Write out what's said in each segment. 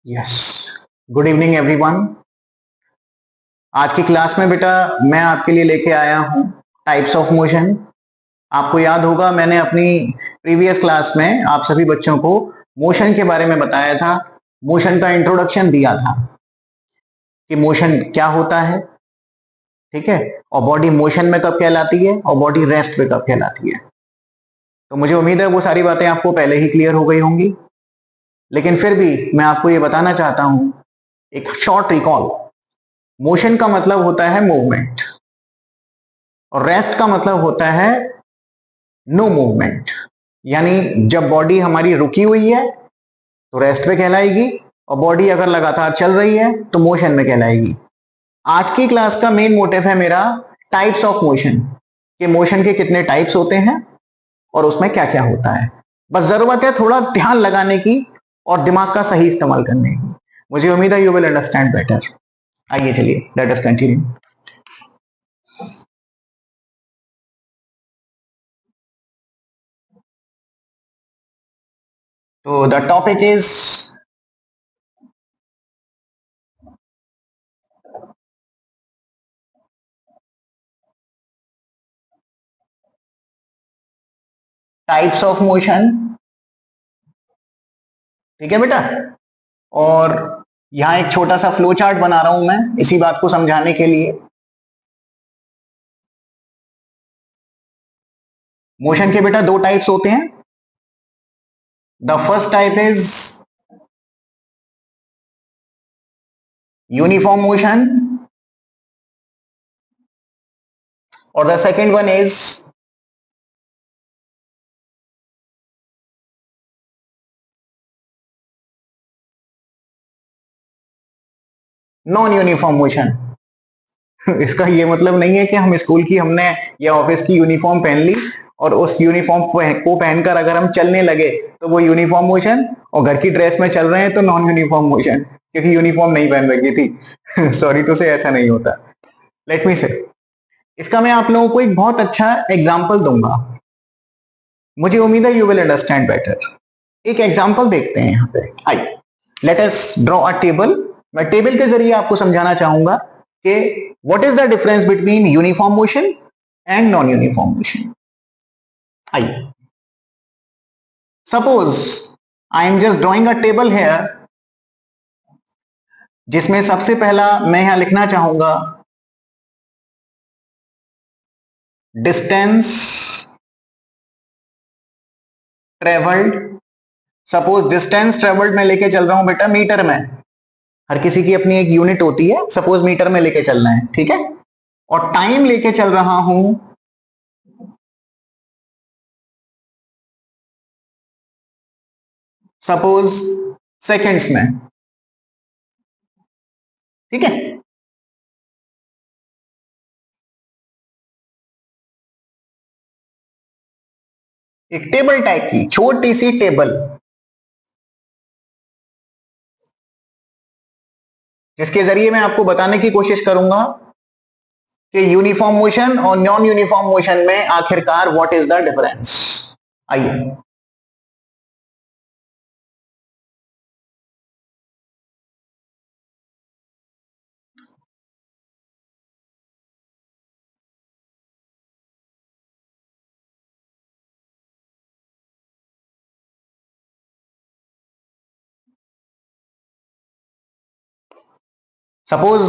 Yes, good evening everyone. आज की class में बेटा मैं आपके लिए लेके आया हूँ टाइप्स ऑफ मोशन। आपको याद होगा मैंने अपनी प्रीवियस क्लास में आप सभी बच्चों को मोशन के बारे में बताया था, मोशन का इंट्रोडक्शन दिया था कि मोशन क्या होता है, ठीक है, और बॉडी मोशन में कब कहलाती है और बॉडी रेस्ट पे कब कहलाती है। तो मुझे उम्मीद है वो सारी बातें आपको पहले ही क्लियर हो गई होंगी, लेकिन फिर भी मैं आपको ये बताना चाहता हूं एक शॉर्ट रिकॉल। मोशन का मतलब होता है मूवमेंट और रेस्ट का मतलब होता है नो मूवमेंट। यानी जब बॉडी हमारी रुकी हुई है तो रेस्ट पे कहलाएगी और बॉडी अगर लगातार चल रही है तो मोशन में कहलाएगी। आज की क्लास का मेन मोटिव है मेरा टाइप्स ऑफ मोशन, कि मोशन के कितने टाइप्स होते हैं और उसमें क्या क्या होता है। बस जरूरत है थोड़ा ध्यान लगाने की और दिमाग का सही इस्तेमाल करने की। मुझे उम्मीद है यू विल अंडरस्टैंड बेटर। आइए चलिए लेट अस कंटिन्यू। तो the topic is types of motion. ठीक है बेटा, और यहां एक छोटा सा फ्लो चार्ट बना रहा हूं मैं इसी बात को समझाने के लिए। मोशन के बेटा दो टाइप्स होते हैं। The first type is uniform motion और the second one is non uniform motion. इसका ये मतलब नहीं है कि हम स्कूल की हमने या ऑफिस की यूनिफॉर्म पहन ली और उस यूनिफॉर्म को पहनकर अगर हम चलने लगे तो वो यूनिफॉर्म मोशन, और घर की ड्रेस में चल रहे हैं तो नॉन यूनिफॉर्म मोशन, क्योंकि यूनिफॉर्म नहीं पहन रखी थी। सॉरी टू से ऐसा नहीं होता। लेट मी से इसका मैं आप लोगों को एक बहुत अच्छा एग्जाम्पल दूंगा। मुझे उम्मीद है यू विल अंडरस्टैंड बेटर। एक एग्जाम्पल देखते हैं यहाँ पे। आइए let us draw a table. मैं टेबल के जरिए आपको समझाना चाहूंगा कि what is the difference between uniform motion and non uniform motion. आइए, suppose I am just drawing a table here, जिसमें सबसे पहला मैं यहां लिखना चाहूंगा distance travelled. Suppose distance travelled में लेके चल रहा हूं बेटा मीटर में। हर किसी की अपनी एक यूनिट होती है, सपोज मीटर में लेके चलना है, ठीक है। और टाइम लेके चल रहा हूं सपोज सेकंड्स में, ठीक है। एक टेबल टाइप की छोटी सी टेबल, जिसके जरिए मैं आपको बताने की कोशिश करूंगा कि यूनिफॉर्म मोशन और नॉन यूनिफॉर्म मोशन में आखिरकार व्हाट इज द डिफरेंस। आइए, सपोज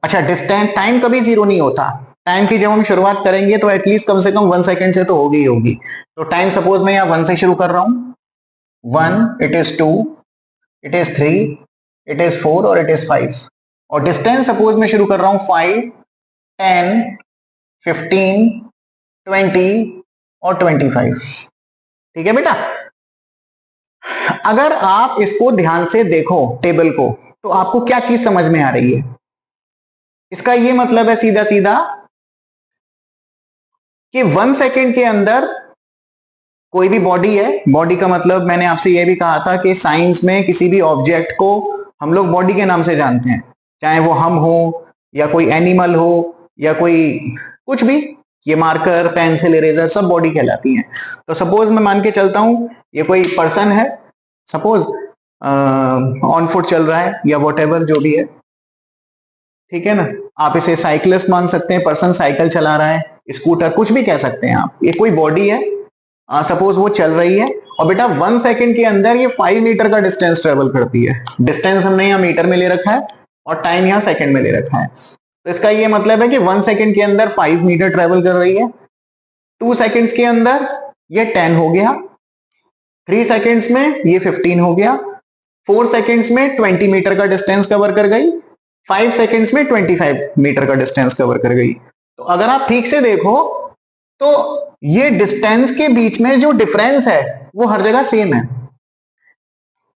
अच्छा डिस्टेंस टाइम कभी जीरो नहीं होता। टाइम की जब हम शुरुआत करेंगे तो एटलीस्ट कम से कम 1 सेकेंड से तो होगी ही होगी। तो टाइम सपोज मैं यहां 1 से शुरू कर रहा हूं। 1, it is 2, it is 3, it is 4 और इट इज 5। और डिस्टेंस सपोज मैं शुरू कर रहा हूं 5, 10, 15, 20 और 25। ठीक है बेटा, अगर आप इसको ध्यान से देखो टेबल को तो आपको क्या चीज समझ में आ रही है। इसका ये मतलब है सीधा सीधा कि 1 सेकेंड के अंदर कोई भी बॉडी है। बॉडी का मतलब मैंने आपसे यह भी कहा था कि साइंस में किसी भी ऑब्जेक्ट को हम लोग बॉडी के नाम से जानते हैं, चाहे वो हम हो या कोई एनिमल हो या कोई कुछ भी। ये मार्कर, पेंसिल, इरेजर सब बॉडी कहलाती हैं। तो सपोज मैं मान के चलता हूं ये कोई पर्सन है, सपोज ऑन फुट चल रहा है या वॉट जो भी है, ठीक है ना। आप इसे साइकिलिस्ट मान सकते हैं, पर्सन साइकिल चला रहा है, स्कूटर, कुछ भी कह सकते हैं आप। ये कोई बॉडी है, सपोज वो चल रही है और बेटा 1 सेकंड के अंदर ये 5 मीटर का डिस्टेंस ट्रेवल करती है। डिस्टेंस हमने यहाँ मीटर में ले रखा है और टाइम यहाँ सेकंड में ले रखा है, तो इसका ये मतलब है कि 1 सेकंड के अंदर 5 मीटर ट्रेवल कर रही है। 2 सेकंड्स के अंदर ये 10 हो गया, 3 सेकंड्स में ये 15 हो गया, 4 सेकंड्स में 20 मीटर का डिस्टेंस कवर कर गई, 5 सेकंड्स में 25 मीटर का डिस्टेंस कवर कर गई। तो अगर आप ठीक से देखो तो ये डिस्टेंस के बीच में जो डिफरेंस है वो हर जगह सेम है।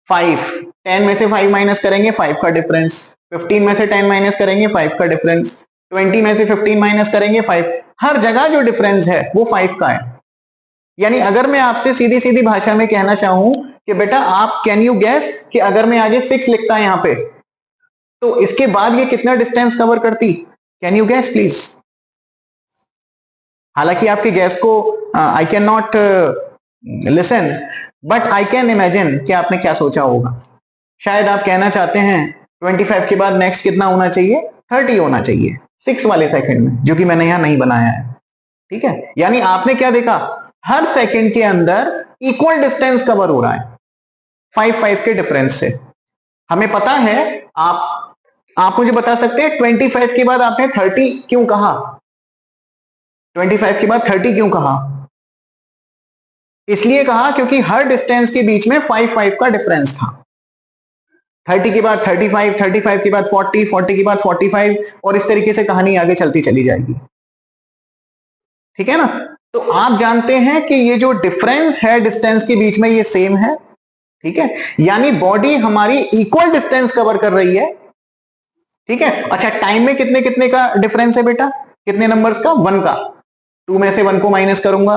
5, 10 में से 5 माइनस करेंगे 5 का डिफरेंस, 15 में से 10 माइनस करेंगे 5 का डिफरेंस, 20 में से 15 माइनस करेंगे 5, हर जगह जो डिफरेंस है वो 5 का है। यानी अगर मैं आपसे सीधी सीधी भाषा में कहना चाहूं कि बेटा आप कैन यू गैस कि अगर मैं आगे 6 लिखता यहां पे तो इसके बाद ये कितना डिस्टेंस कवर करती, कैन यू गैस प्लीज। हालांकि आपके गैस को I can not listen, but I can imagine कि आपने क्या सोचा होगा। शायद आप कहना चाहते हैं 25 के बाद नेक्स्ट कितना होना चाहिए, 30 होना चाहिए 6 वाले सेकंड में, जो कि मैंने यहां नहीं बनाया है, ठीक है। यानी आपने क्या देखा, हर सेकंड के अंदर इक्वल डिस्टेंस कवर हो रहा है 5 के डिफरेंस से। हमें पता है, आप मुझे बता सकते हैं 25 के बाद आपने 30 क्यों कहा, 25 के बाद 30 क्यों कहा? इसलिए कहा क्योंकि हर डिस्टेंस के बीच में 5 का डिफरेंस था। 30 के बाद 35, 35 के बाद 40, 40 के बाद 45 और इस तरीके से कहानी आगे चलती चली जाएगी, ठीक है ना। तो आप जानते हैं कि ये जो डिफरेंस है डिस्टेंस के बीच में ये सेम है, ठीक है। यानी बॉडी हमारी इक्वल डिस्टेंस कवर कर रही है, ठीक है। अच्छा, टाइम में कितने कितने का डिफरेंस है बेटा, कितने नंबर्स का, 1 का। 2 में से 1 को माइनस करूंगा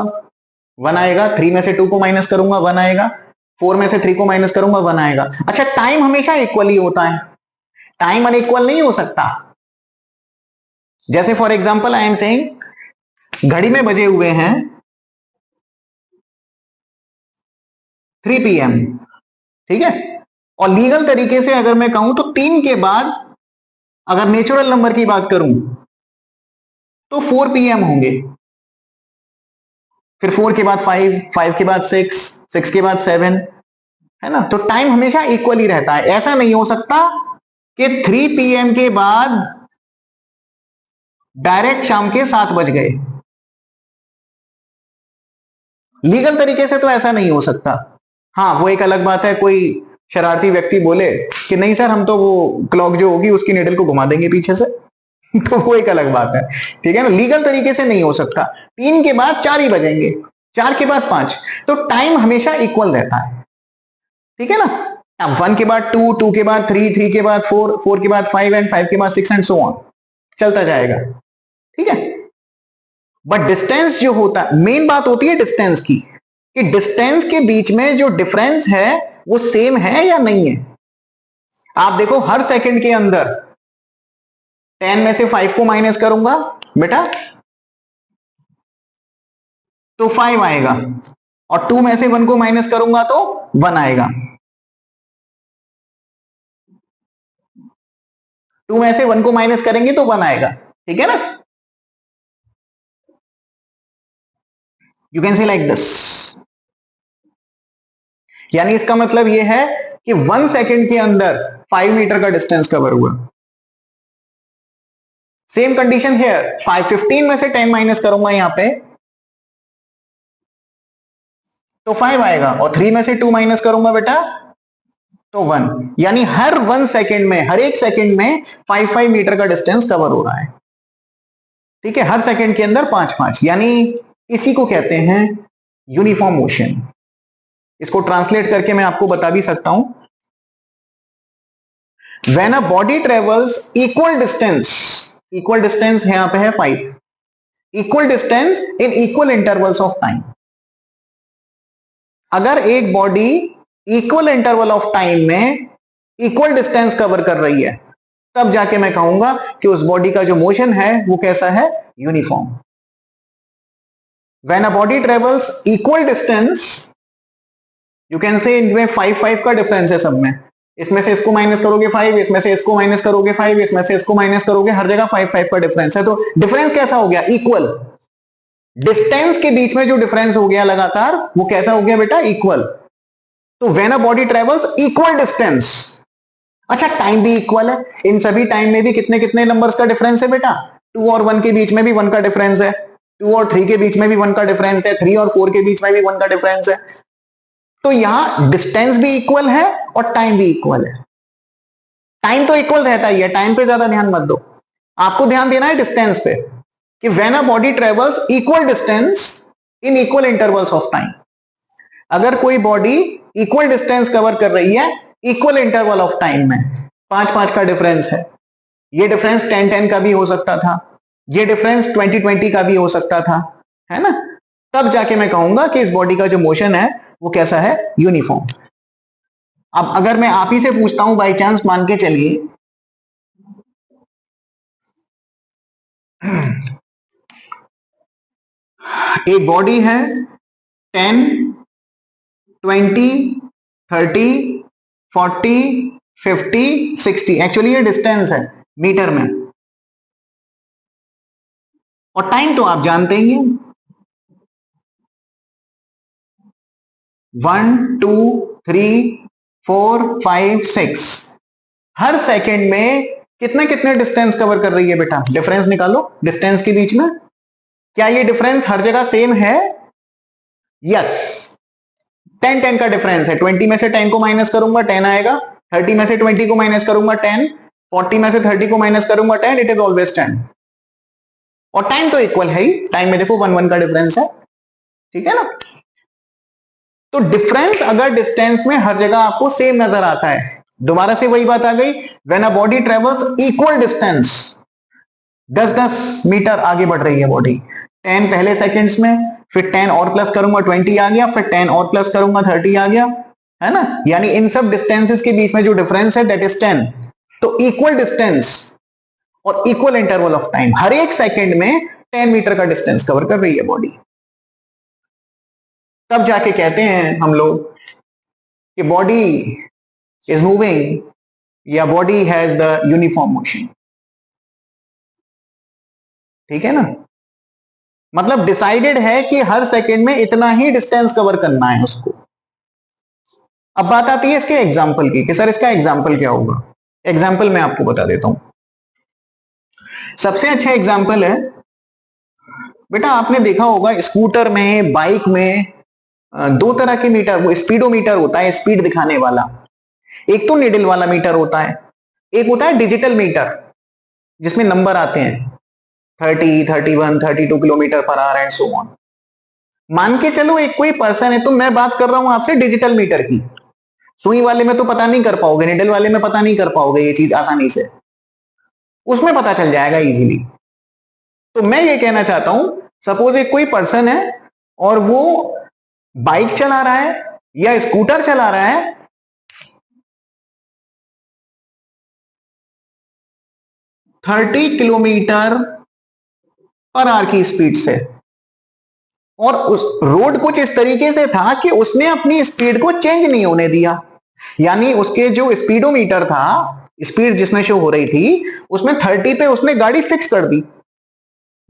1 आएगा, 3 में से 2 को माइनस करूंगा 1 आएगा, 4 में से 3 को माइनस करूंगा 1 आएगा। अच्छा, टाइम हमेशा इक्वल ही होता है, टाइम अनइक्वल नहीं हो सकता। जैसे for example I am saying घड़ी में बजे हुए हैं 3 PM, ठीक है। और लीगल तरीके से अगर मैं कहूं तो 3 के बाद अगर नेचुरल नंबर की बात करूं तो 4 PM होंगे, फिर 4 के बाद 5, 5 के बाद 6, 6 के बाद 7, है ना। तो टाइम हमेशा इक्वल ही रहता है। ऐसा नहीं हो सकता कि 3 PM के बाद डायरेक्ट शाम के 7 बज गए, लीगल तरीके से तो ऐसा नहीं हो सकता। हाँ, वो एक अलग बात है, कोई शरारती व्यक्ति बोले कि नहीं सर हम तो वो क्लॉक जो होगी उसकी निडल को घुमा देंगे पीछे से तो वो एक अलग बात है, ठीक है ना। लीगल तरीके से नहीं हो सकता। 3 के बाद 4 ही बजेंगे, 4 के बाद 5, तो टाइम हमेशा इक्वल रहता है, ठीक है ना। अब 1 के बाद 2, 2 के बाद 3, 3 के बाद 4, 4 के बाद 5 एंड 5 के बाद 6 एंड सो ऑन, चलता जाएगा, ठीक है। बट डिस्टेंस जो होता है, मेन बात होती है डिस्टेंस की, कि डिस्टेंस के बीच में जो डिफरेंस है वो सेम है या नहीं है। आप देखो हर सेकंड के अंदर 10 में से 5 को माइनस करूंगा बेटा तो 5 आएगा, और 2 में से 1 को माइनस करूंगा तो 1 आएगा, 2 में से 1 को माइनस करेंगे तो 1 आएगा, ठीक है ना। You can say like this. यानी इसका मतलब यह है कि 1 सेकंड के अंदर 5 मीटर का डिस्टेंस कवर हुआ। सेम कंडीशन है, 15 में से 10 माइनस करूंगा यहां पे तो 5 आएगा, और 3 में से 2 माइनस करूंगा बेटा तो 1। यानी हर 1 सेकंड में, हर एक सेकंड में 5 मीटर का डिस्टेंस कवर हो रहा है, ठीक है। हर सेकंड के अंदर 5, यानी इसी को कहते हैं यूनिफॉर्म मोशन। इसको ट्रांसलेट करके मैं आपको बता भी सकता हूं, when a body travels equal distance है यहां पे है 5, equal distance in equal intervals of time. अगर एक body equal interval of time में इक्वल डिस्टेंस कवर कर रही है तब जाके मैं कहूंगा कि उस बॉडी का जो मोशन है वो कैसा है, uniform. When a body travels equal distance you can say इनमें 5 का डिफरेंस है सब में, इसमें से इसको माइनस करोगे 5, इसमें से इसको माइनस करोगे 5, इसमें से इसको माइनस करोगे, हर जगह 5 का डिफरेंस है। तो डिफरेंस कैसा हो गया? इक्वल। डिस्टेंस के बीच में जो डिफरेंस हो गया लगातार, वो कैसा हो गया बेटा? इक्वल। तो when a body travels equal distance, अच्छा टाइम भी इक्वल है, इन सभी टाइम में भी कितने कितने नंबर्स का डिफरेंस है बेटा? 2 और 1 के बीच में भी 1 का डिफरेंस है, 2 और 3 के बीच में भी 1 का डिफरेंस है, 3 और 4 के बीच में भी 1 का डिफरेंस है। तो यहां डिस्टेंस भी इक्वल है और टाइम भी इक्वल है। टाइम तो इक्वल रहता ही है, टाइम पे ज्यादा ध्यान मत दो, आपको ध्यान देना है डिस्टेंस पे, कि when a body travels equal distance in equal intervals of time, अगर कोई बॉडी इक्वल डिस्टेंस कवर कर रही है इक्वल इंटरवल ऑफ टाइम में, 5 का डिफरेंस है, ये डिफरेंस 10 का भी हो सकता था, ये डिफरेंस 20 का भी हो सकता था, है ना, तब जाके मैं कहूंगा कि इस बॉडी का जो मोशन है वो कैसा है? यूनिफॉर्म। अब अगर मैं आप ही से पूछता हूं बाई चांस, मान के चलिए एक बॉडी है 10, 20, 30, 40, 50, 60, एक्चुअली ये डिस्टेंस है मीटर में, और टाइम तो आप जानते ही हैं, 1, 2, 3, 4, 5, 6, हर सेकेंड में कितने कितने डिस्टेंस कवर कर रही है बेटा? डिफरेंस निकालो डिस्टेंस के बीच में, क्या ये डिफरेंस हर जगह सेम है? यस, 10 का डिफरेंस है, 20 में से 10 को माइनस करूंगा 10 आएगा, 30 में से 20 को माइनस करूंगा 10, 40 में से 30 को माइनस करूंगा 10, इट इज ऑलवेज 10। और टाइम तो इक्वल है ही, टाइम में देखो 1 का डिफरेंस है, ठीक है ना। तो डिफरेंस अगर डिस्टेंस में हर जगह आपको सेम नजर आता है, दोबारा से वही बात आ गई, when a body travels equal distance, 10-10 metre आगे बढ़ रही है बॉडी, 10 पहले सेकंड्स में, फिर 10 और प्लस करूंगा 20 आ गया, फिर 10 और प्लस करूंगा 30 आ गया, है ना, यानी इन सब डिस्टेंसेस के बीच में जो डिफरेंस है दैट इज 10। तो इक्वल डिस्टेंस और इक्वल इंटरवल ऑफ टाइम, हर एक सेकंड में 10 मीटर का डिस्टेंस कवर कर रही है बॉडी, तब जाके कहते हैं हम लोग कि बॉडी इज मूविंग या body has the uniform motion, ठीक है ना, मतलब डिसाइडेड है कि हर सेकंड में इतना ही डिस्टेंस कवर करना है उसको। अब बात आती है इसके एग्जाम्पल की, कि सर इसका एग्जाम्पल क्या होगा? एग्जाम्पल मैं आपको बता देता हूं। सबसे अच्छा एग्जाम्पल है बेटा, आपने देखा होगा स्कूटर में, बाइक में दो तरह के मीटर, वो स्पीडोमीटर होता है स्पीड दिखाने वाला, एक तो निडल वाला मीटर होता है, एक होता है डिजिटल मीटर जिसमें नंबर आते हैं 30, 31, 32 kilometre per hour and so on. मान के चलो एक कोई पर्सन है, तो मैं बात कर रहा हूं आपसे डिजिटल मीटर की, सुई वाले में तो पता नहीं कर पाओगे, निडल वाले में पता नहीं कर पाओगे ये चीज आसानी से, उसमें पता चल जाएगा इजीली। तो मैं ये कहना चाहता हूं, सपोज एक कोई पर्सन है और वो बाइक चला रहा है या स्कूटर चला रहा है 30 किलोमीटर पर आवर की स्पीड से, और उस रोड कुछ इस तरीके से था कि उसने अपनी स्पीड को चेंज नहीं होने दिया, यानी उसके जो स्पीडोमीटर था, स्पीड जिसमें शो हो रही थी, उसमें 30 पे उसने गाड़ी फिक्स कर दी।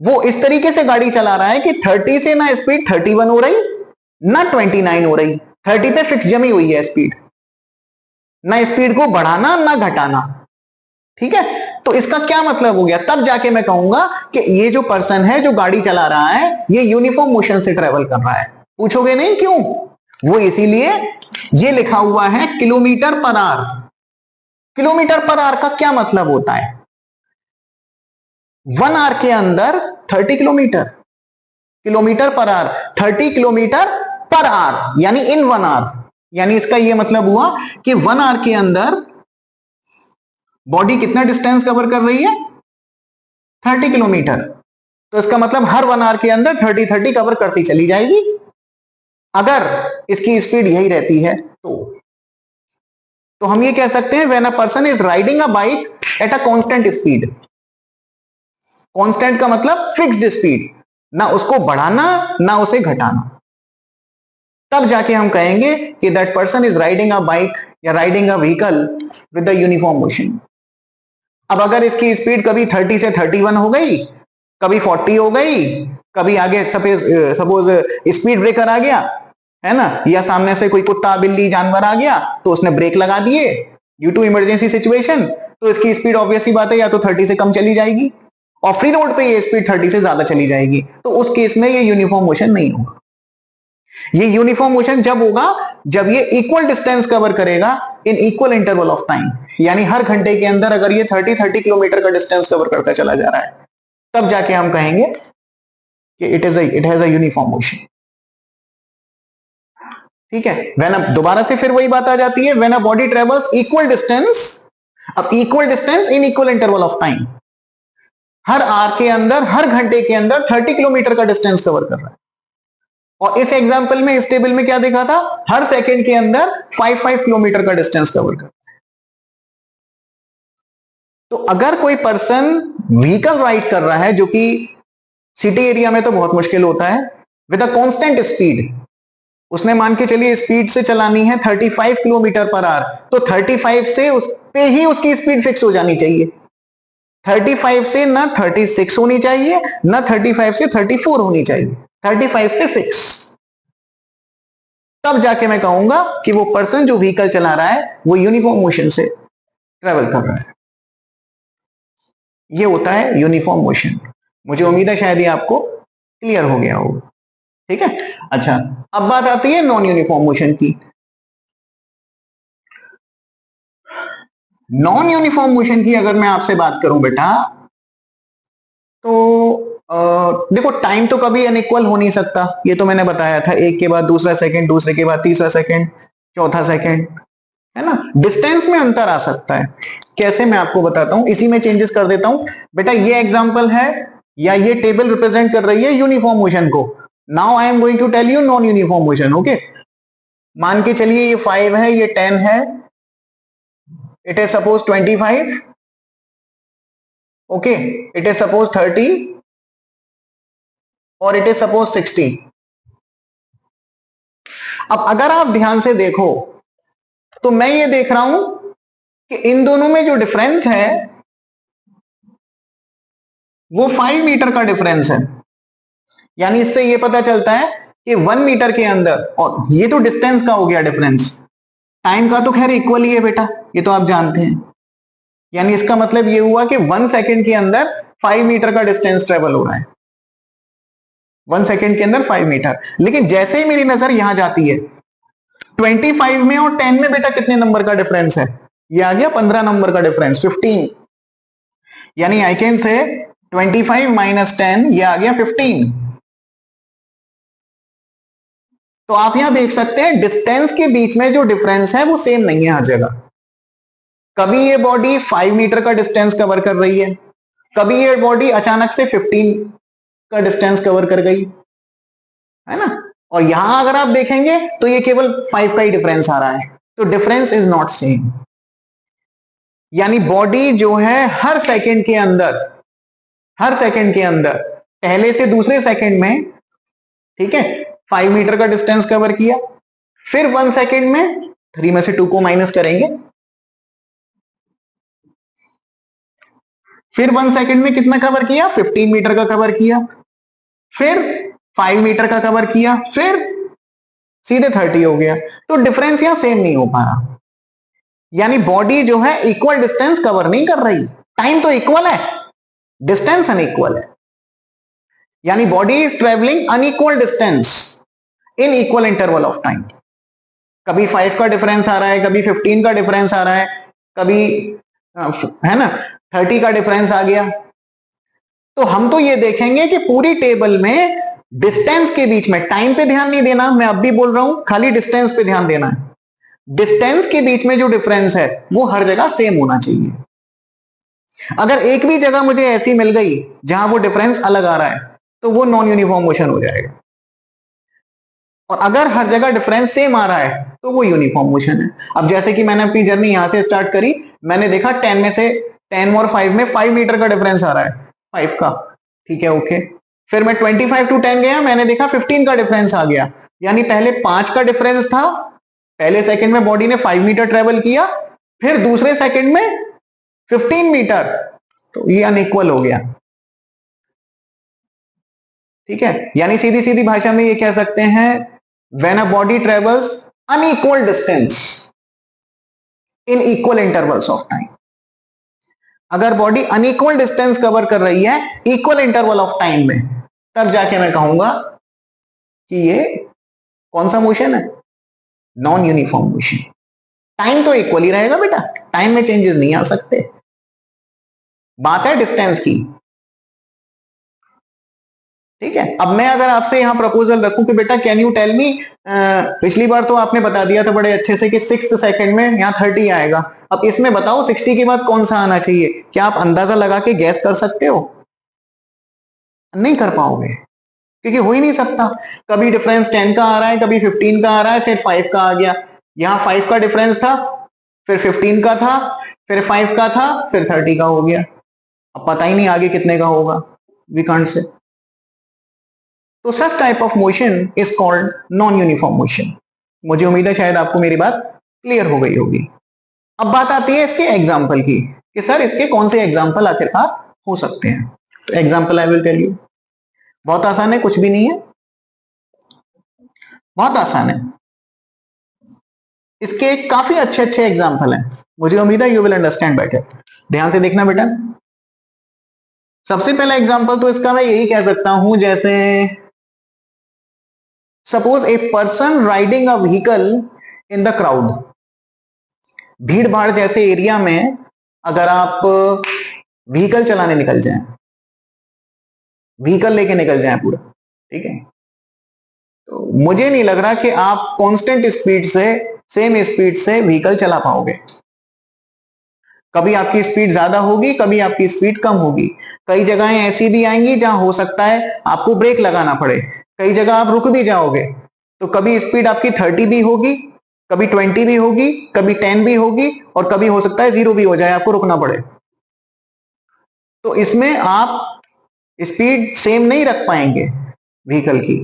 वो इस तरीके से गाड़ी चला रहा है कि 30 से ना स्पीड 31 हो रही ना 29 हो रही, 30 पे फिक्स जमी हुई है स्पीड, ना स्पीड को बढ़ाना ना घटाना, ठीक है। तो इसका क्या मतलब हो गया? तब जाके मैं कहूंगा कि ये जो पर्सन है जो गाड़ी चला रहा है ये यूनिफॉर्म मोशन से ट्रेवल कर रहा है। पूछोगे नहीं क्यों? वो इसीलिए ये लिखा हुआ है kilometre per hour. Kilometre per hour का क्या मतलब होता है? 1 आवर के अंदर 30 kilometre, kilometre per hour 30 kilometre per hour, यानी इन 1 आवर, यानी इसका यह मतलब हुआ कि 1 आवर के अंदर बॉडी कितना डिस्टेंस कवर कर रही है? 30 किलोमीटर। तो इसका मतलब हर 1 आवर के अंदर 30 कवर करती चली जाएगी, अगर इसकी स्पीड यही रहती है तो हम ये कह सकते हैं when a person is riding a bike at a constant speed. Constant का मतलब फिक्स्ड स्पीड, ना उसको बढ़ाना ना उसे घटाना, तब जाके हम कहेंगे कि that person is riding a bike या riding a vehicle with the uniform motion. अब अगर इसकी स्पीड कभी 30 से 31 हो गई, कभी 40 हो गई, कभी आगे सपोज स्पीड ब्रेकर आ गया, है ना, या सामने से कोई कुत्ता बिल्ली जानवर आ गया तो उसने ब्रेक लगा दिए ड्यू टू इमरजेंसी सिचुएशन, तो इसकी स्पीड ऑब्वियस सी बात है या तो 30 से कम चली जाएगी और फ्री रोड पे ये स्पीड 30 से ज्यादा चली जाएगी, तो उस केस में ये यूनिफॉर्म मोशन नहीं होगा। ये यूनिफॉर्म मोशन जब होगा जब ये इक्वल डिस्टेंस कवर करेगा इन इक्वल इंटरवल ऑफ टाइम, यानी हर घंटे के अंदर अगर ये 30 किलोमीटर का डिस्टेंस कवर करता चला जा रहा है, तब जाके हम कहेंगे कि it has a uniform motion. ठीक है, व्हेन अब दोबारा से फिर वही बात आ जाती है, when a body travels equal distance, अब equal distance in equal interval of time, हर आवर के अंदर हर घंटे के अंदर 30 किलोमीटर का डिस्टेंस कवर कर रहा है। और इस एग्जांपल में इस टेबल में क्या देखा था, हर सेकंड के अंदर 5 किलोमीटर का डिस्टेंस कवर कर रहा है। तो अगर कोई पर्सन व्हीकल राइड कर रहा है, जो कि सिटी एरिया में तो बहुत मुश्किल होता है, विद अ कांस्टेंट स्पीड, उसने मान के चलिए स्पीड से चलानी है 35 किलोमीटर पर आवर, तो 35 से उस पे ही उसकी स्पीड फिक्स हो जानी चाहिए। 35 से ना 36 होनी चाहिए, ना 35 से 34 होनी चाहिए, 35 पे फिक्स। तब जाके मैं कहूंगा कि वो पर्सन जो व्हीकल चला रहा है वो यूनिफॉर्म मोशन से ट्रेवल कर रहा है। ये होता है यूनिफॉर्म मोशन। मुझे उम्मीद है शायद ये आपको क्लियर हो गया होगा। ठीक है, अच्छा, अब बात आती है नॉन यूनिफॉर्म मोशन की। नॉन यूनिफॉर्म मोशन की अगर मैं आपसे बात करूं बेटा, तो देखो टाइम तो कभी अनइक्वल हो नहीं सकता, ये तो मैंने बताया था, एक के बाद दूसरा सेकंड, दूसरे के बाद तीसरा सेकंड, चौथा सेकंड, है ना। डिस्टेंस में अंतर आ सकता है, कैसे मैं आपको बताता हूं, इसी में चेंजेस कर देता हूं बेटा। ये एग्जांपल है या ये टेबल रिप्रेजेंट कर रही है यूनिफॉर्म मोशन को। Now I am going to tell you non uniform motion. Okay, मान के चलिए ये 5 है, ये 10 है, it is suppose 25, okay, it is suppose 30 और इट इज सपोज 60। अब अगर आप ध्यान से देखो तो मैं ये देख रहा हूं कि इन दोनों में जो डिफरेंस है वो 5 मीटर का डिफरेंस है। यानी इससे ये पता चलता है कि 1 मीटर के अंदर, और ये तो डिस्टेंस का हो गया डिफरेंस, टाइम का तो खैर इक्वल ही है बेटा, ये तो आप जानते हैं। यानी इसका मतलब ये हुआ कि 1 सेकंड के अंदर 5 मीटर का डिस्टेंस ट्रेवल हो रहा है, 1 सेकंड के अंदर 5 मीटर। लेकिन जैसे ही मेरी नजर यहां जाती है 25 में और 10 में बेटा कितने नंबर का डिफरेंस है, ये आ गया 15 नंबर का डिफरेंस, 15। यानी आई कैन से 25 माइनस 10, ये आ गया 15। तो आप यहां देख सकते हैं डिस्टेंस के बीच में जो डिफरेंस है वो सेम नहीं है हर जगह। कभी ये बॉडी 5 मीटर का डिस्टेंस कवर कर रही है, कभी ये बॉडी अचानक से 15 का डिस्टेंस कवर कर गई, है ना। और यहां अगर आप देखेंगे तो ये केवल 5 का ही डिफरेंस आ रहा है, तो डिफरेंस इज नॉट सेम। यानी बॉडी जो है हर सेकंड के अंदर, हर सेकंड के अंदर पहले से दूसरे सेकंड में, ठीक है, 5 मीटर का डिस्टेंस कवर किया, फिर 1 सेकंड में 3 में से 2 को माइनस करेंगे, फिर 1 सेकंड में कितना कवर किया, 15 मीटर का कवर किया, फिर 5 मीटर का कवर किया, फिर सीधे 30 हो गया। तो डिफरेंस यहां सेम नहीं हो पा रहा। यानी बॉडी जो है इक्वल डिस्टेंस कवर नहीं कर रही, टाइम तो इक्वल है, डिस्टेंस अनइक्वल है। यानी body is travelling unequal distance in equal interval of time. कभी 5 का डिफरेंस आ रहा है, कभी 15 का डिफरेंस आ रहा है, कभी है ना 30 का डिफरेंस आ गया। तो हम तो ये देखेंगे कि पूरी टेबल में डिस्टेंस के बीच में, टाइम पे ध्यान नहीं देना, मैं अब भी बोल रहा हूं, खाली डिस्टेंस पे ध्यान देना है। डिस्टेंस के बीच में जो डिफरेंस है वो हर जगह सेम होना चाहिए। अगर एक भी जगह मुझे ऐसी मिल गई जहां वो डिफरेंस अलग आ रहा है तो वो नॉन यूनिफॉर्म मोशन हो जाएगा, और अगर हर जगह डिफरेंस सेम आ रहा है तो वो यूनिफॉर्म मोशन है। अब जैसे कि मैंने अपनी जर्नी यहां से स्टार्ट करी, मैंने देखा 10 में से 10 और 5 में 5 मीटर का डिफरेंस आ रहा है, 5 का, ठीक है, ओके। फिर मैं 25 to 10 गया, मैंने देखा 15 का डिफरेंस आ गया, यानी पहले 5 का डिफरेंस था, पहले सेकंड में बॉडी ने 5 मीटर ट्रेवल किया, फिर दूसरे सेकंड में 15 मीटर, तो ये अनइक्वल हो गया। ठीक है, यानी सीधी सीधी भाषा में ये कह सकते हैं, when a body travels unequal distance in equal intervals of time, अगर बॉडी अनइक्वल डिस्टेंस कवर कर रही है इक्वल इंटरवल ऑफ टाइम में, तब जाके मैं कहूंगा कि ये कौन सा मोशन है, नॉन यूनिफॉर्म मोशन। टाइम तो इक्वल ही रहेगा बेटा, टाइम में चेंजेस नहीं आ सकते, बात है डिस्टेंस की। ठीक है, अब मैं अगर आपसे यहां प्रपोजल रखूं कि बेटा कैन यू टेल मी, पिछली बार तो आपने बता दिया था बड़े अच्छे से कि 6th सेकंड में यहां 30 आएगा, अब इसमें बताओ 60 के बाद कौन सा आना चाहिए, क्या आप अंदाजा लगा के गैस कर सकते हो? नहीं कर पाओगे, क्योंकि हो ही नहीं सकता, कभी डिफरेंस 10 का आ रहा है, कभी 15 का आ रहा है, फिर 5 का आ गया, यहां 5 का डिफरेंस था, फिर 15 का था, फिर 5 का था, फिर 30 का हो गया, अब पता ही नहीं आगे कितने का होगा, वी कांट से। तो such type of motion is called non uniform motion. मुझे उम्मीद है शायद आपको मेरी बात क्लियर हो गई होगी। अब बात आती है इसके एग्जाम्पल की, कि सर इसके कौन से एग्जाम्पल आखिरकार हो सकते हैं। तो example I will tell you, बहुत आसान है, कुछ भी नहीं है, बहुत आसान है, इसके काफी अच्छे अच्छे एग्जाम्पल हैं, मुझे उम्मीद है यू विल अंडरस्टैंड बेटर। ध्यान से देखना बेटा, सबसे पहला एग्जाम्पल तो इसका मैं यही कह सकता हूं, जैसे suppose a person riding a vehicle in the crowd, भीड़ भाड़ जैसे एरिया में अगर आप व्हीकल चलाने निकल जाएं, व्हीकल लेके निकल जाएं पूरा, ठीक है, तो मुझे नहीं लग रहा कि आप कांस्टेंट स्पीड से, सेम स्पीड से व्हीकल चला पाओगे, कभी आपकी स्पीड ज्यादा होगी, कभी आपकी स्पीड कम होगी, कई जगहें ऐसी भी आएंगी जहां हो सकता है आपको ब्रेक लगाना पड़े, कई जगह आप रुक भी जाओगे, तो कभी स्पीड आपकी 30 भी होगी, कभी 20 भी होगी, कभी 10 भी होगी, और कभी हो सकता है 0 भी हो जाए, आपको रुकना पड़े। तो इसमें आप स्पीड सेम नहीं रख पाएंगे व्हीकल की,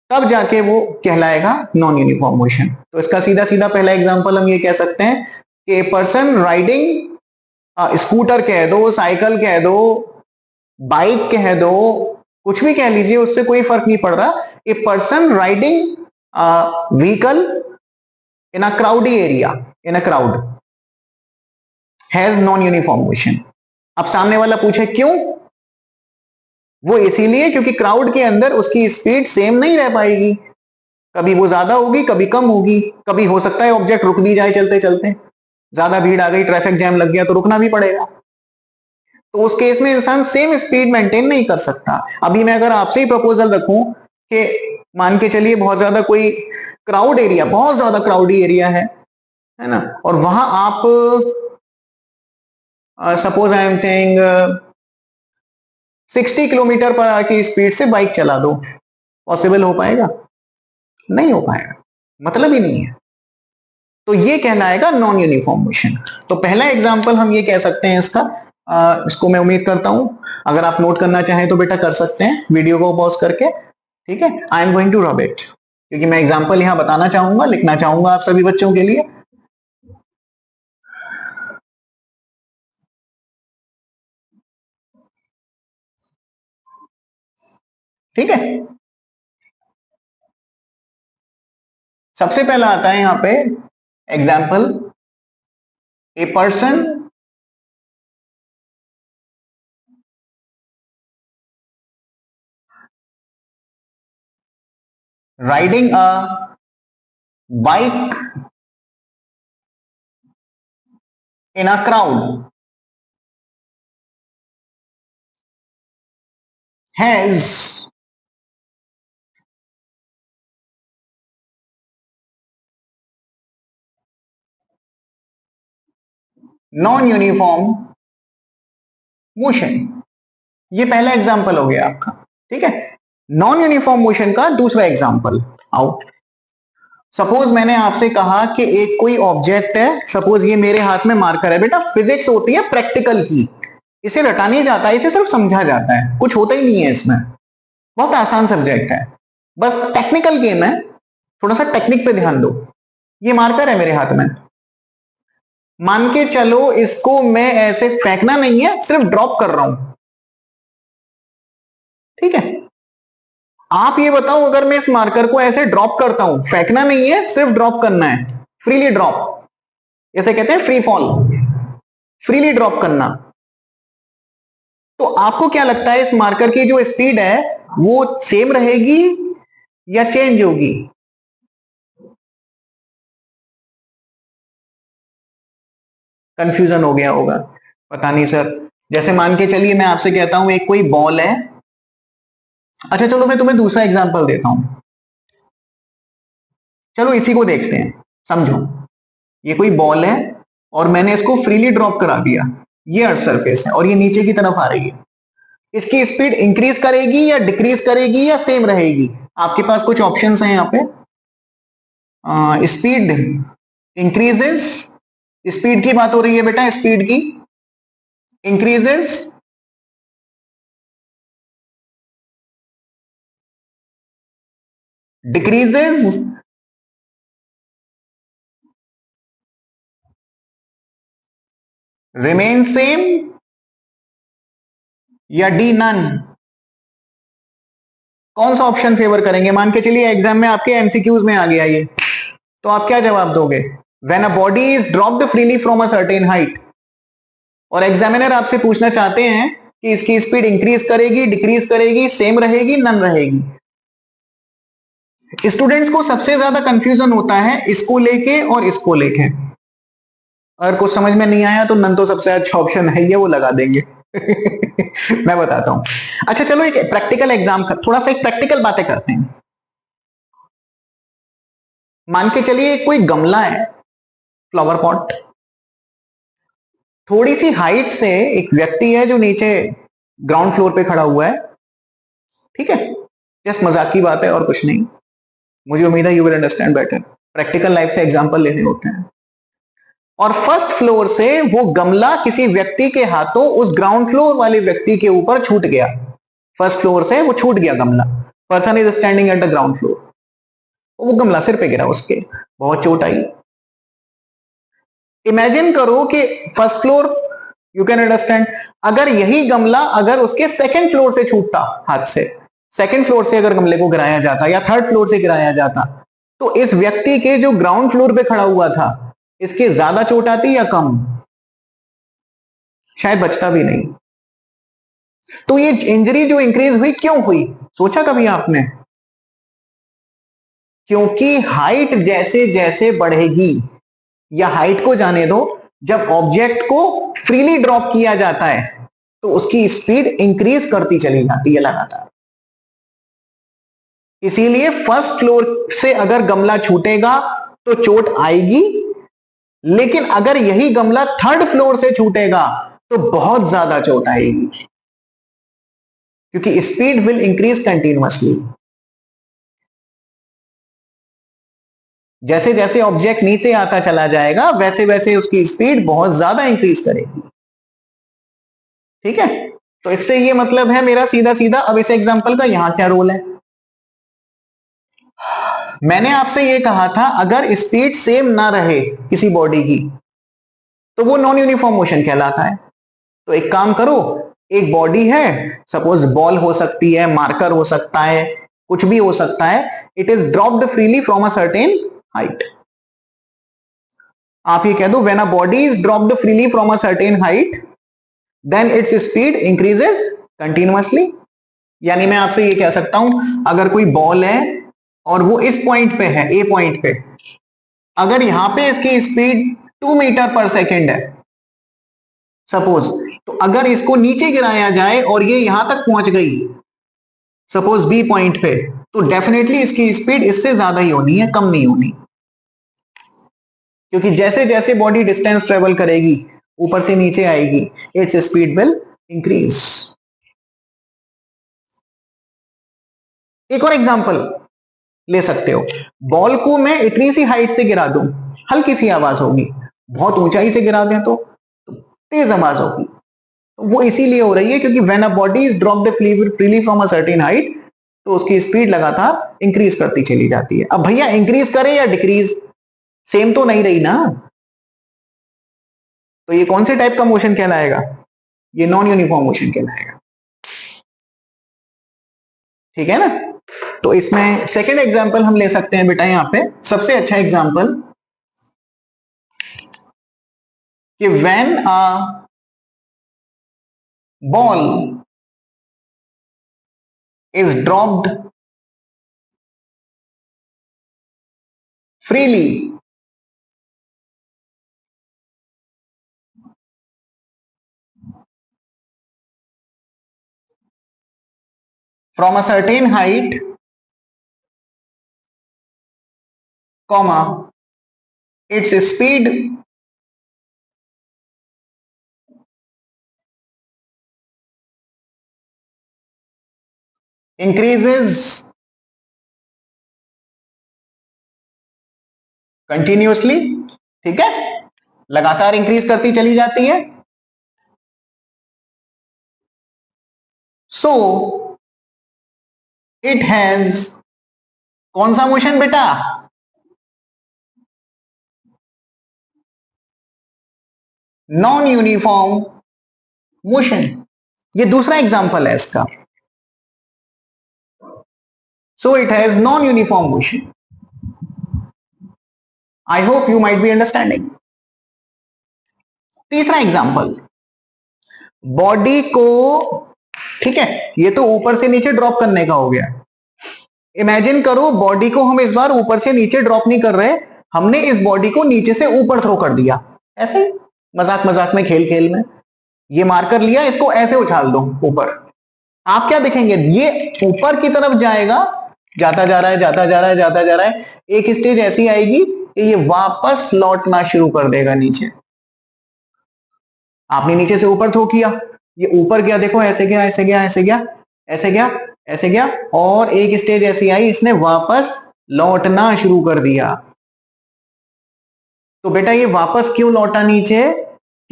तब जाके वो कहलाएगा नॉन यूनिफॉर्म मोशन। तो इसका सीधा सीधा पहला एग्जांपल हम ये कह सकते हैं कि पर्सन राइडिंग, स्कूटर कह दो, साइकिल कह दो, बाइक कह दो, कुछ भी कह लीजिए, उससे कोई फर्क नहीं पड़ रहा, a person riding vehicle in a crowdy area, in a crowd has non uniform motion. अब सामने वाला पूछे क्यों, वो इसीलिए क्योंकि क्राउड के अंदर उसकी स्पीड सेम नहीं रह पाएगी, कभी वो ज्यादा होगी, कभी कम होगी, कभी हो सकता है ऑब्जेक्ट रुक भी जाए चलते चलते, ज्यादा भीड़ आ गई, ट्रैफिक जैम लग गया तो रुकना भी पड़ेगा, तो उस केस में इंसान सेम स्पीड मेंटेन नहीं कर सकता। अभी मैं अगर आपसे ही प्रपोजल रखूं कि मान के चलिए बहुत ज्यादा कोई क्राउड एरिया, बहुत ज्यादा क्राउडी एरिया है ना, और वहां आप suppose I am saying 60 kilometre per hour की स्पीड से बाइक चला दो, पॉसिबल हो पाएगा? नहीं हो पाएगा, मतलब ही नहीं है, तो ये कहलाएगा नॉन यूनिफॉर्म मोशन। तो पहला एग्जांपल हम ये कह सकते हैं इसका, इसको मैं उम्मीद करता हूं अगर आप नोट करना चाहें तो बेटा कर सकते हैं वीडियो को पॉज करके, ठीक है। I am going to rub it, क्योंकि मैं एग्जांपल यहां बताना चाहूंगा, लिखना चाहूंगा आप सभी बच्चों के लिए। ठीक है, सबसे पहला आता है यहां पे example, a person riding a bike in a crowd has non uniform motion. ये पहला एग्जाम्पल हो गया आपका, ठीक है। नॉन यूनिफॉर्म मोशन का दूसरा एग्जाम्पल आओ, सपोज मैंने आपसे कहा कि एक कोई ऑब्जेक्ट है, सपोज ये मेरे हाथ में मार्कर है, बेटा फिजिक्स होती है प्रैक्टिकल की, इसे रटा नहीं जाता, इसे सिर्फ समझा जाता है, कुछ होता ही नहीं है इसमें, बहुत आसान सब्जेक्ट है, बस टेक्निकल गेम है, थोड़ा सा टेक्निक पे ध्यान दो। ये मार्कर है मेरे हाथ में, मान के चलो इसको मैं ऐसे फेंकना नहीं है, सिर्फ ड्रॉप कर रहा हूं, ठीक है। आप ये बताओ, अगर मैं इस मार्कर को ऐसे ड्रॉप करता हूं, फेंकना नहीं है, सिर्फ ड्रॉप करना है, फ्रीली ड्रॉप, इसे कहते हैं फ्री फॉल, फ्रीली ड्रॉप करना। तो आपको क्या लगता है, इस मार्कर की जो स्पीड है वो सेम रहेगी या चेंज होगी? कंफ्यूजन हो गया होगा, पता नहीं सर। जैसे मान के चलिए मैं आपसे कहता हूं एक कोई बॉल है, अच्छा चलो मैं तुम्हें दूसरा एग्जांपल देता हूं, चलो इसी को देखते हैं, समझो। ये कोई बॉल है और मैंने इसको फ्रीली ड्रॉप करा दिया, ये अर्थ सरफेस है और ये नीचे की तरफ आ रही है। इसकी स्पीड इंक्रीज करेगी या डिक्रीज करेगी या सेम रहेगी? आपके पास कुछ ऑप्शंस हैं यहाँ पे। स्पीड इंक्रीजेस, स्पीड की बात हो रही है बेटा, स्पीड की, इंक्रीजेस, डिक्रीजेस, रिमेन सेम, या डी नन? कौन सा ऑप्शन फेवर करेंगे? मान के चलिए एग्जाम में आपके एमसीक्यूज में आ गया ये, तो आप क्या जवाब दोगे? When a body is dropped freely from a certain height, और एग्जामिनर आपसे पूछना चाहते हैं कि इसकी स्पीड इंक्रीज करेगी, डिक्रीज करेगी, सेम रहेगी, नन रहेगी। स्टूडेंट्स को सबसे ज्यादा कंफ्यूजन होता है इसको लेके और इसको लेके। अगर कुछ समझ में नहीं आया तो नन तो सबसे अच्छा ऑप्शन है, ये वो लगा देंगे। मैं बताता हूं। अच्छा चलो एक प्रैक्टिकल एग्जाम, थोड़ा सा एक प्रैक्टिकल बातें करते हैं। मान के चलिए कोई गमला है, फ्लावर पॉट, थोड़ी सी हाइट से एक व्यक्ति है जो नीचे ग्राउंड फ्लोर पे खड़ा हुआ है, ठीक है। जस्ट मजाक की बात है और कुछ नहीं, मुझे उम्मीद है you will understand better, practical life से एग्जांपल लेने होते हैं। और फर्स्ट फ्लोर से वो गमला किसी व्यक्ति के हाथों उस ग्राउंड फ्लोर वाले व्यक्ति के ऊपर छूट गया, फर्स्ट फ्लोर से वो छूट गया गमला, person is standing at the ground floor, वो गमला सिर पे गिरा, उसके बहुत चोट आई। इमेजिन करो कि first floor, you can understand, अगर यही गमला अगर उसके सेकंड फ्लोर से छूटता, हाथ से सेकंड फ्लोर से अगर गमले को गिराया जाता या थर्ड फ्लोर से गिराया जाता, तो इस व्यक्ति के जो ग्राउंड फ्लोर पे खड़ा हुआ था, इसके ज्यादा चोट आती या कम? शायद बचता भी नहीं। तो ये इंजरी जो इंक्रीज हुई क्यों हुई, सोचा कभी आपने? क्योंकि हाइट जैसे जैसे बढ़ेगी, या हाइट को जाने दो, जब ऑब्जेक्ट को फ्रीली ड्रॉप किया जाता है तो उसकी स्पीड इंक्रीज करती चली जाती है लगातार। इसीलिए फर्स्ट फ्लोर से अगर गमला छूटेगा तो चोट आएगी, लेकिन अगर यही गमला थर्ड फ्लोर से छूटेगा तो बहुत ज्यादा चोट आएगी, क्योंकि स्पीड विल इंक्रीज कंटिन्यूअसली। जैसे जैसे ऑब्जेक्ट नीचे आता चला जाएगा वैसे वैसे उसकी स्पीड बहुत ज्यादा इंक्रीज करेगी, ठीक है। तो इससे ये मतलब है मेरा सीधा सीधा, अब इस एग्जांपल का यहां क्या रोल है? मैंने आपसे ये कहा था अगर स्पीड सेम ना रहे किसी बॉडी की तो वो नॉन यूनिफॉर्म मोशन कहलाता है। तो एक काम करो, एक बॉडी है, सपोज बॉल हो सकती है, मार्कर हो सकता है, कुछ भी हो सकता है, it is dropped freely from a certain height. आप ये कह दो when a body is dropped freely from a certain height then its speed increases continuously. यानी मैं आपसे ये कह सकता हूं, अगर कोई बॉल है और वो इस पॉइंट पे है, ए पॉइंट पे, अगर यहां पे इसकी स्पीड 2 मीटर पर सेकेंड है सपोज, तो अगर इसको नीचे गिराया जाए और ये यहां तक पहुंच गई सपोज बी पॉइंट पे, तो डेफिनेटली इसकी स्पीड इससे ज्यादा ही होनी है, कम नहीं होनी, क्योंकि जैसे जैसे बॉडी डिस्टेंस ट्रेवल करेगी ऊपर से नीचे आएगी, इट्स स्पीड विल इंक्रीज। एक और एग्जांपल ले सकते हो, बॉल को मैं इतनी सी हाइट से गिरा दूं, हल्की सी आवाज होगी, बहुत ऊंचाई से गिरा दें तो तेज आवाज होगी। वो इसीलिए हो रही है क्योंकि when a body is dropped freely from a certain height तो उसकी स्पीड लगातार इंक्रीज करती चली जाती है। अब भैया इंक्रीज करे या डिक्रीज, सेम तो नहीं रही ना, तो ये कौन से टाइप का मोशन कहलाएगा? ये नॉन यूनिफॉर्म मोशन कहलाएगा। ठीक है ना? तो इसमें सेकेंड एग्जाम्पल हम ले सकते हैं बेटा, यहां पे सबसे अच्छा एग्जाम्पल कि when a ball is dropped freely from a certain height, comma, its speed increases continuously। ठीक है, लगातार इंक्रीज करती चली जाती है। सो इट हैज कौन सा मोशन बेटा? Non uniform motion. ये दूसरा एग्जांपल है इसका। So it has non uniform motion. I hope you might be understanding. तीसरा एग्जांपल, बॉडी को, ठीक है, ये तो ऊपर से नीचे ड्रॉप करने का हो गया। इमेजिन करो बॉडी को हम इस बार ऊपर से नीचे ड्रॉप नहीं कर रहे, हमने इस बॉडी को नीचे से ऊपर थ्रो कर दिया, ऐसे मजाक मजाक में, खेल खेल में ये मार्कर लिया, इसको ऐसे उछाल दो ऊपर। आप क्या देखेंगे? ये ऊपर की तरफ जाएगा, जाता जा रहा है, जाता जा रहा है, जाता जा रहा है। एक स्टेज ऐसी आएगी कि ये वापस लौटना शुरू कर देगा नीचे। आपने नीचे से ऊपर थ्रो किया, ये ऊपर गया, देखो ऐसे गया, ऐसे गया, ऐसे गया, ऐसे गया, ऐसे गया, और एक स्टेज ऐसी आई, इसने वापस लौटना शुरू कर दिया। तो बेटा ये वापस क्यों लौटा नीचे?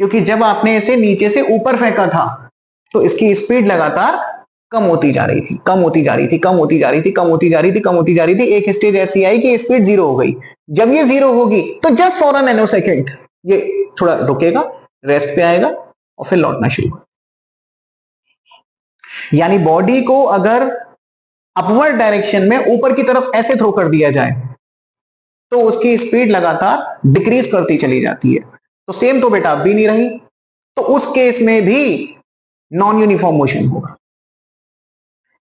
क्योंकि जब आपने इसे नीचे से ऊपर फेंका था तो इसकी स्पीड लगातार कम होती जा रही थी, कम होती जा रही थी, कम होती जा रही थी, कम होती जा रही थी, कम होती जा रही थी। एक स्टेज ऐसी आई कि स्पीड जीरो हो गई। जब ये जीरो होगी तो just for a nano second ये थोड़ा रुकेगा, रेस्ट पे आएगा और फिर लौटना शुरू। यानी बॉडी को अगर अपवर्ड डायरेक्शन में ऊपर की तरफ ऐसे थ्रो कर दिया जाए तो उसकी स्पीड लगातार डिक्रीज करती चली जाती है। तो सेम तो बेटा अब भी नहीं रही, तो उस केस में भी नॉन यूनिफॉर्म मोशन होगा।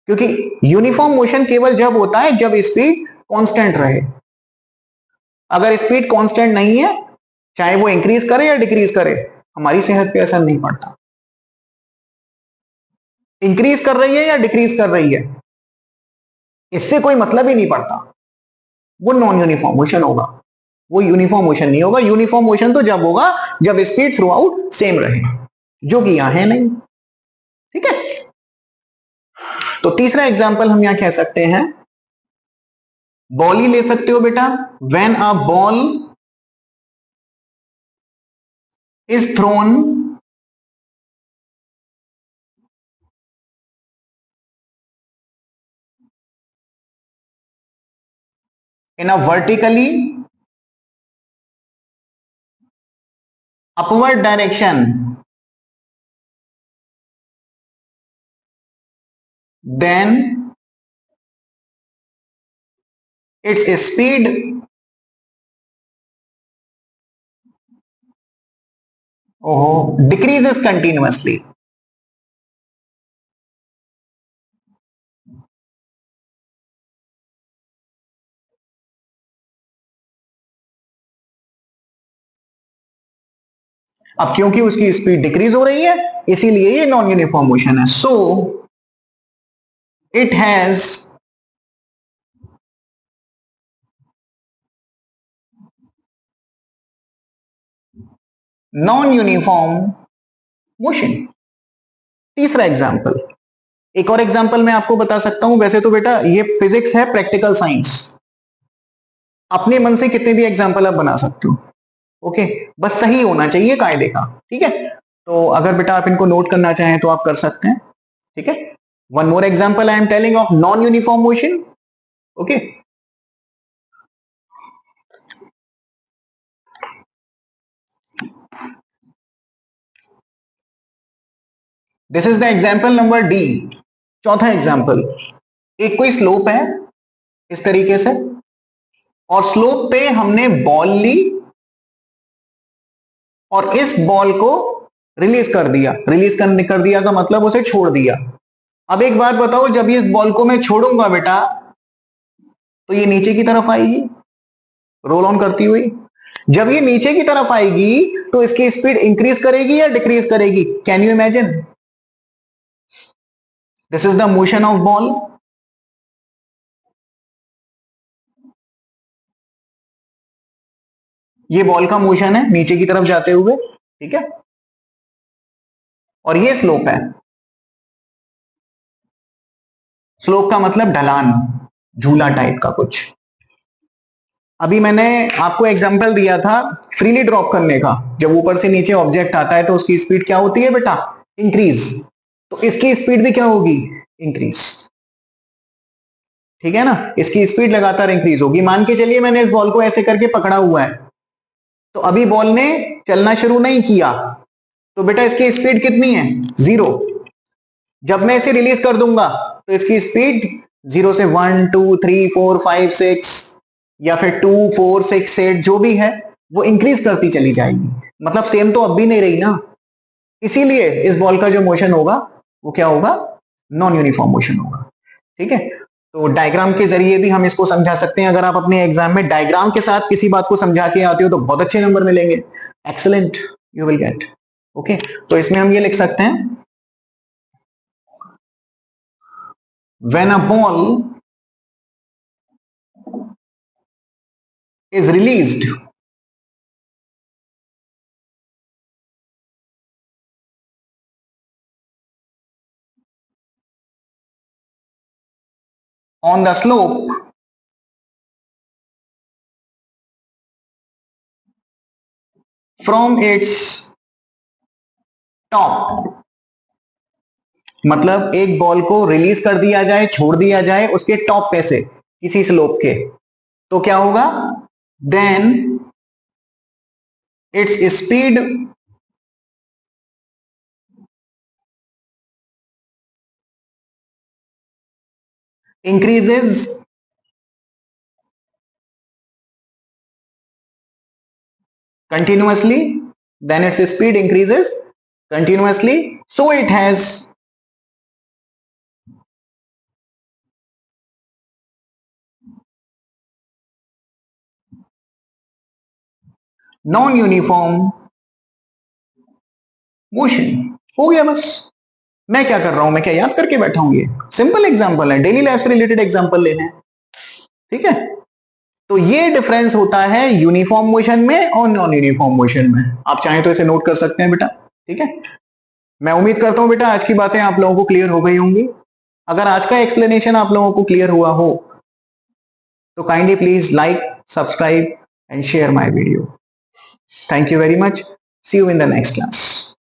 क्योंकि यूनिफॉर्म मोशन केवल जब होता है जब स्पीड कांस्टेंट रहे। अगर स्पीड कांस्टेंट नहीं है, चाहे वो इंक्रीज करे या डिक्रीज करे, हमारी सेहत पे असर नहीं पड़ता। इंक्रीज कर रही है या डिक्रीज कर रही है, इससे कोई मतलब ही नहीं पड़ता, वो नॉन यूनिफॉर्म मोशन होगा, वो यूनिफॉर्म मोशन नहीं होगा। यूनिफॉर्म मोशन तो जब होगा जब स्पीड थ्रू आउट सेम रहे, जो कि यहां है नहीं। ठीक है, तो तीसरा एग्जाम्पल हम यहां कह सकते हैं, बॉल ही ले सकते हो बेटा। When a ball is throne in a vertically upward direction, then its speed decreases continuously। अब क्योंकि उसकी स्पीड डिक्रीज हो रही है इसीलिए ये नॉन यूनिफॉर्म मोशन है। So it has non uniform motion. तीसरा एग्जाम्पल, एक और एग्जाम्पल मैं आपको बता सकता हूं। वैसे तो बेटा ये फिजिक्स है, प्रैक्टिकल साइंस, अपने मन से कितने भी एग्जाम्पल आप बना सकते हो। ओके, बस सही होना चाहिए कायदे का। ठीक है, तो अगर बेटा आप इनको नोट करना चाहें तो आप कर सकते हैं। ठीक है, One more example I am telling of non-uniform motion. Okay. This is the example number D. चौथा एग्जाम्पल, एक कोई स्लोप है इस तरीके से और स्लोप पे हमने बॉल ली और इस बॉल को रिलीज कर दिया। रिलीज कर दिया का मतलब उसे छोड़ दिया। अब एक बात बताओ, जब इस बॉल को मैं छोड़ूंगा बेटा तो ये नीचे की तरफ आएगी रोल ऑन करती हुई। जब ये नीचे की तरफ आएगी तो इसकी स्पीड इंक्रीज करेगी या डिक्रीज करेगी? Can you imagine? This is the motion of ball. ये बॉल का मोशन है नीचे की तरफ जाते हुए, ठीक है, और ये स्लोप है। स्लोप का मतलब ढलान, झूला टाइप का कुछ। अभी मैंने आपको एग्जांपल दिया था फ्रीली ड्रॉप करने का। जब ऊपर से नीचे ऑब्जेक्ट आता है तो उसकी स्पीड क्या होती है बेटा? इंक्रीज। तो इसकी स्पीड भी क्या होगी? इंक्रीज। ठीक है ना, इसकी स्पीड लगातार इंक्रीज होगी। मान के चलिए मैंने इस बॉल को ऐसे करके पकड़ा हुआ है, तो अभी बॉल ने चलना शुरू नहीं किया, तो बेटा इसकी स्पीड कितनी है? 0। जब मैं इसे रिलीज कर दूंगा तो इसकी स्पीड 0 से 1 2 3 4 5 6 या फिर 2 4 6 8 जो भी है वो इंक्रीज करती चली जाएगी। मतलब सेम तो अब भी नहीं रही ना, इसीलिए इस बॉल का जो मोशन होगा वो क्या होगा? नॉन यूनिफॉर्म मोशन होगा। ठीक है, तो डायग्राम के जरिए भी हम इसको समझा सकते हैं। अगर आप अपने एग्जाम में डायग्राम के साथ किसी बात को समझा के आते हो तो बहुत अच्छे नंबर मिलेंगे। Excellent, you will get. Okay, तो इसमें हम ये लिख सकते हैं, when a ball is released on the slope from its top, मतलब एक बॉल को रिलीज कर दिया जाए, छोड़ दिया जाए उसके टॉप पे से किसी स्लोप के, तो क्या होगा? Then its speed increases continuously, then its speed increases continuously, so it has non uniform motion. हो गया बस। मैं क्या कर रहा हूं, मैं क्या याद करके बैठा हूं? ये सिंपल एग्जांपल है, डेली लाइफ से रिलेटेड एग्जांपल लेने हैं। ठीक है, तो ये डिफरेंस होता है यूनिफॉर्म मोशन में और नॉन यूनिफॉर्म मोशन में। आप चाहें तो इसे नोट कर सकते हैं बेटा। ठीक है, मैं उम्मीद करता हूं बेटा आज की बातें आप लोगों को क्लियर हो गई होंगी। अगर आज का एक्सप्लेनेशन आप लोगों को क्लियर हुआ हो तो kindly please like, subscribe and share my video. Thank you very much. See you in the next class.